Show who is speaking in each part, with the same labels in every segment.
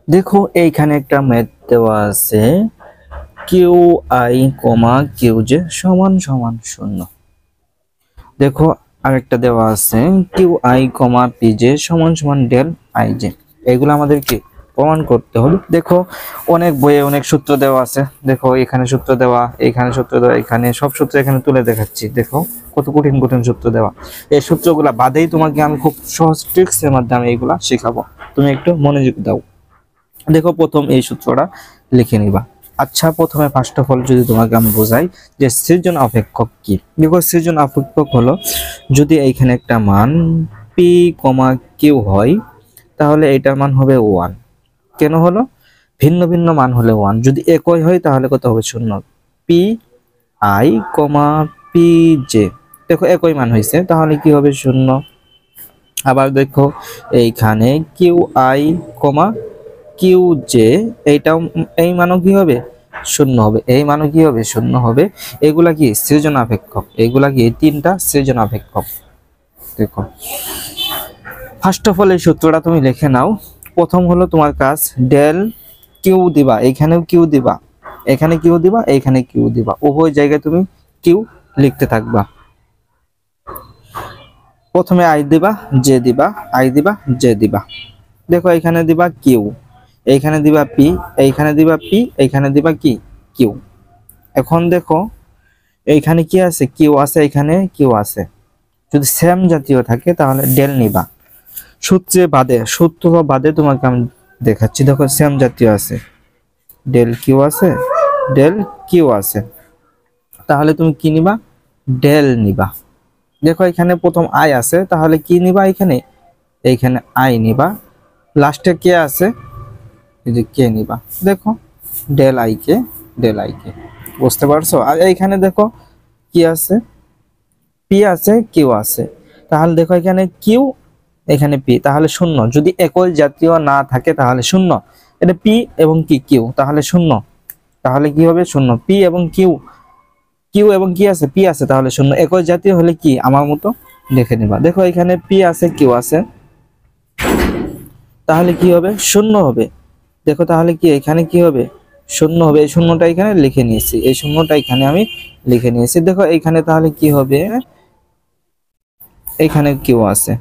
Speaker 1: দেখো এইখানে একটা ম্যাথ দেওয়া আছে Q I comma Q J সমান সমান 0। দেখো আরেকটা দেওয়া আছে Q I comma P J সমান সমান ডেল আই জে। এগুলো আমাদেরকে প্রমাণ করতে হবে। দেখো অনেক বইয়ে অনেক সূত্র দেওয়া আছে। দেখো এখানে সূত্র দেওয়া, এখানে সূত্র দেওয়া, এখানে সব সূত্র এখানে তুলে দেখাচ্ছি। দেখো কত কঠিন কঠিন সূত্র দেওয়া। এই সূত্রগুলা বাদেই তোমাকে আমি খুব সহজ ট্রিক্সের মাধ্যমে এইগুলা শেখাবো। তুমি একটু মনোযোগ দাও। দেখো প্রথম এই সূত্রটা লিখে নিবা। আচ্ছা, প্রথমে ফার্স্ট অফ অল যদি তোমাকে আমি বোঝাই যে সৃজন অপেক্ষক কি। দেখো সৃজন অপেক্ষক হলো যদি এইখানে একটা মান পি কমা কিউ হয় তাহলে এটার মান হবে 1। কেন হলো? ভিন্ন ভিন্ন মান হলে 1, যদি একই হয় তাহলে কত হবে 0। P I comma P J, দেখো একই মান হয়েছে তাহলে কি হবে 0। আবার দেখো এইখানে Q I comma Q J, এইটাও এই মানও কি হবে 0 হবে, এই মানও কি হবে 0 হবে। এগুলা কি সৃজন অপেক্ষক, এগুলা কি তিনটা সৃজন অপেক্ষক। দেখো ফার্স্ট অফ অল এই সূত্রটা তুমি লিখে নাও। প্রথম হলো তোমার কাজ ডেল কিউ দিবা, এখানেও কিউ দিবা, এখানে কিউ দিবা, এখানে কিউ দিবা, উভয় জায়গায় তুমি কিউ লিখতে থাকবা। প্রথমে আই দিবা, জে দিবা, আই দিবা, জে দিবা। দেখো এখানে দিবা কিউ, এইখানে দিবা পি, এইখানে দিবা পি, এইখানে দিবা কি কিউ। এখন দেখো এইখানে কি আছে, কিউ আছে, এখানে কিউ আছে। যদি সেম জাতীয় থাকে তাহলে ডেল নিবা। সূত্র বাদে তোমাকে আমি দেখাচ্ছি। দেখো সেম জাতীয় আছে, ডেল কিউ আছে, ডেল কিউ আছে, তাহলে তুমি কি নিবা? ডেল নিবা। দেখো এখানে প্রথম আই আছে তাহলে কি নিবা? এইখানে আই নিবা। লাস্টে কে আছে, এই যে কে নিবা। দেখো ডেল আই কে, ডেল আই কে, বুঝতে পারছো? আর এইখানে দেখো কি আছে, পি আছে, কিউ আছে, তাহলে দেখো এখানে কিউ, এখানে পি, তাহলে 0। যদি একই জাতীয় না থাকে তাহলে 0। এটা পি এবং কি কিউ, তাহলে 0, তাহলে কি হবে 0। পি এবং কিউ, কিউ এবং কি আছে, পি আছে, তাহলে 0। একই জাতীয় হলে কি আমার মতো লিখে নিবা। দেখো এখানে পি আছে, কিউ আছে, তাহলে কি হবে 0 হবে। দেখো তাহলে কি এখানে কি হবে 0 হবে। এই শূন্যটা এখানে লিখে নিয়েছি, এই শূন্যটা এখানে আমি লিখে নিয়েছি। দেখো এখানে তাহলে কি হবে, এখানে কিউ আছে।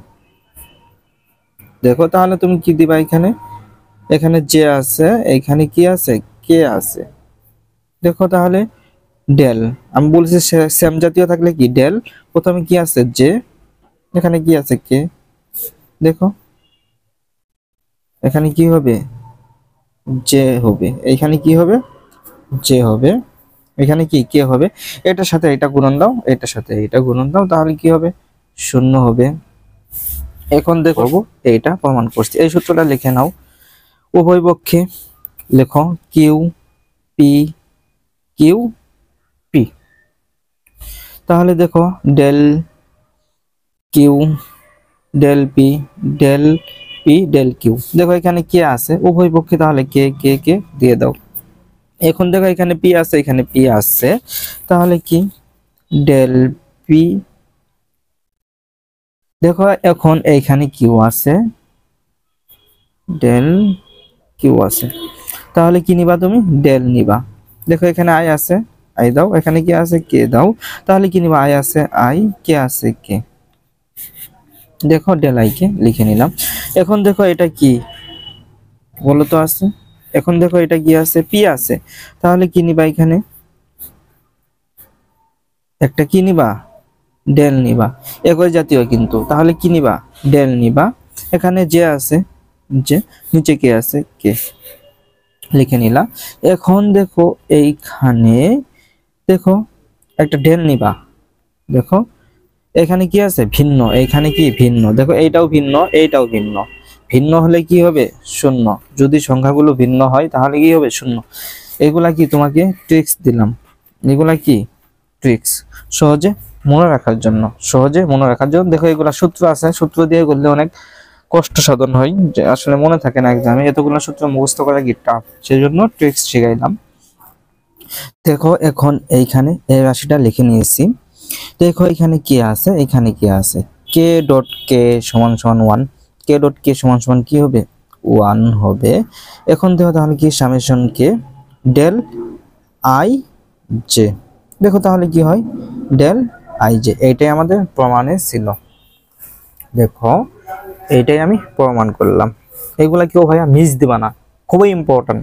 Speaker 1: দেখো তাহলে তুমি কি দিবা, এখানে জে আছে, এখানে কি আছে, কে আছে। দেখো তাহলে ডেল, আমি বলছি সেম জাতীয় থাকলে কি ডেল, প্রথমে কি আছে জে, এখানে কি আছে কে। দেখো এখানে কি হবে, জে হবে, এখানে কি হবে, জে হবে, এখানে কি কে হবে। এটার সাথে এটা গুণন দাও, এটার সাথে এটা গুণন দাও, তাহলে কি হবে 0 হবে। এখন দেখো এইটা প্রমাণ করছি। এই সূত্রটা লিখে নাও। উভয় পক্ষে লেখো কিউ পি, কিউ পি। তাহলে দেখো del Q, del P, del P, del Q. দেখো এখানে কে আছে উভয় পক্ষে, তাহলে কে কে কে দিয়ে দাও। এখন দেখো এখানে পি আছে, এখানে পি আছে, তাহলে কি ডেল পি। দেখো এখন এইখানে কিউ আছে, ডেল কিউ আছে, তাহলে কি নিবা তুমি? ডেল নিবা। দেখো এখানে আই আছে, আই দাও, এখানে কি আছে, কে দাও, তাহলে কি নিবা? আই আছে আই, কে আছে কে। দেখো ডেল আই কে লিখে নিলাম। এখন দেখো এটা কি বলো তো আছে। এখন দেখো এটা কি আছে, পি আছে, তাহলে কি নিবা? এখানে একটা কি নিবা? ডেল নিবা। একই জাতীয় কিন্তু, তাহলে কি নিবা? ডেল নিবা। এখানে যে আছে, যে নিচে কে আছে, কে লিখে নিলা। এখন দেখো এইখানে দেখো একটা ডেল নিবা। দেখো এখানে কি আছে, ভিন্ন, এখানে কি ভিন্ন। দেখো এইটাও ভিন্ন, এইটাও ভিন্ন, ভিন্ন হলে কি হবে 0। যদি সংখ্যাগুলো ভিন্ন হয় তাহলে কি হবে 0। এগুলা কি তোমাকে ট্রিক্স দিলাম, এগুলা কি ট্রিক্স সহজে মনে রাখার জন্য, সহজে মনে রাখার জন্য। দেখো এগুলা সূত্র আছে, সূত্র দিয়ে করলে অনেক কষ্ট সাধন হয়, যে আসলে মনে থাকে না এক্সামে, এতগুলো সূত্র মুখস্থ করা কি টাফ, সেই জন্য ট্রিক্স শিখাইলাম। দেখো এখন এইখানে এই রাশিটা লিখে নিয়েছি। দেখো এখানে কি আছে, এখানে কি আছে, কে ডট কে সমান সমান 1, কে ডট কে সমান সমান কি হবে 1 হবে। এখন দেখো তাহলে কি সামেশন কে ডেল আই জে, দেখো তাহলে কি হয় ডেল আই জে, এইটাই আমাদের প্রমাণে ছিল। দেখো এইটাই আমি প্রমাণ করলাম, এগুলা কেউ ভাইয়া মিস দিবা না, খুবই ইম্পর্টেন্ট।